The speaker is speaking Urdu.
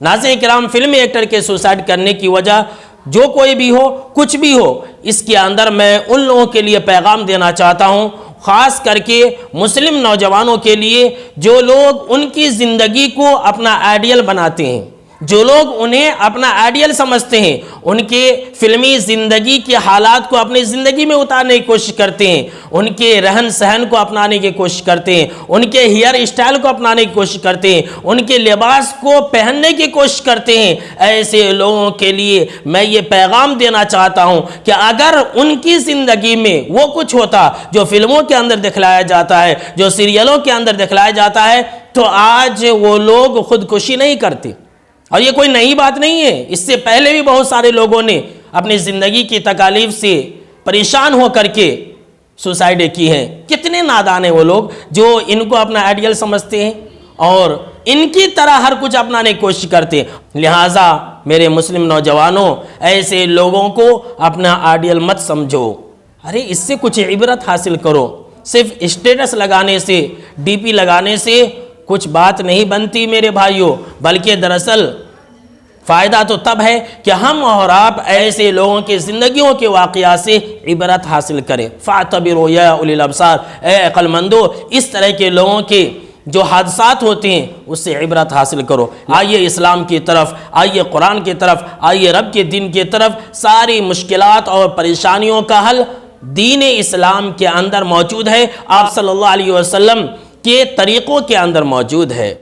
ناظرین کرام، فلمی ایکٹر کے سوسائڈ کرنے کی وجہ جو کوئی بھی ہو، کچھ بھی ہو، اس کے اندر میں ان لوگوں کے لیے پیغام دینا چاہتا ہوں، خاص کر کے مسلم نوجوانوں کے لیے جو لوگ ان کی زندگی کو اپنا آئیڈیل بناتے ہیں، جو لوگ انہیں اپنا آئیڈیل سمجھتے ہیں، ان کے فلمی زندگی کے حالات کو اپنی زندگی میں اتارنے کی کوشش کرتے ہیں، ان کے رہن سہن کو اپنانے کی کوشش کرتے ہیں، ان کے ہیئر اسٹائل کو اپنانے کی کوشش کرتے ہیں، ان کے لباس کو پہننے کی کوشش کرتے ہیں، ایسے لوگوں کے لیے میں یہ پیغام دینا چاہتا ہوں کہ اگر ان کی زندگی میں وہ کچھ ہوتا جو فلموں کے اندر دکھلایا جاتا ہے، جو سیریلوں کے اندر دکھلایا جاتا ہے، تو آج وہ لوگ خودکشی نہیں کرتے۔ اور یہ کوئی نئی بات نہیں ہے، اس سے پہلے بھی بہت سارے لوگوں نے اپنی زندگی کی تکالیف سے پریشان ہو کر کے سوسائڈ کی ہیں۔ کتنے نادان ہیں وہ لوگ جو ان کو اپنا آئیڈیل سمجھتے ہیں اور ان کی طرح ہر کچھ اپنانے کی کوشش کرتے ہیں۔ لہٰذا میرے مسلم نوجوانوں، ایسے لوگوں کو اپنا آئیڈیل مت سمجھو، ارے اس سے کچھ عبرت حاصل کرو۔ صرف اسٹیٹس لگانے سے، ڈی پی لگانے سے کچھ بات نہیں بنتی میرے بھائیوں، بلکہ دراصل فائدہ تو تب ہے کہ ہم اور آپ ایسے لوگوں کی زندگیوں کے واقعات سے عبرت حاصل کریں۔ فَاعْتَبِرُوا يَا أُولِي الْأَبْصَارِ، اے عقل مندو، اس طرح کے لوگوں کے جو حادثات ہوتے ہیں اس سے عبرت حاصل کرو۔ آئیے اسلام کی طرف، آئیے قرآن کی طرف، آئیے رب کے دین کی طرف۔ ساری مشکلات اور پریشانیوں کا حل دین اسلام کے اندر موجود ہے، آپ صلی اللہ علیہ وسلم کے طریقوں کے اندر موجود ہے۔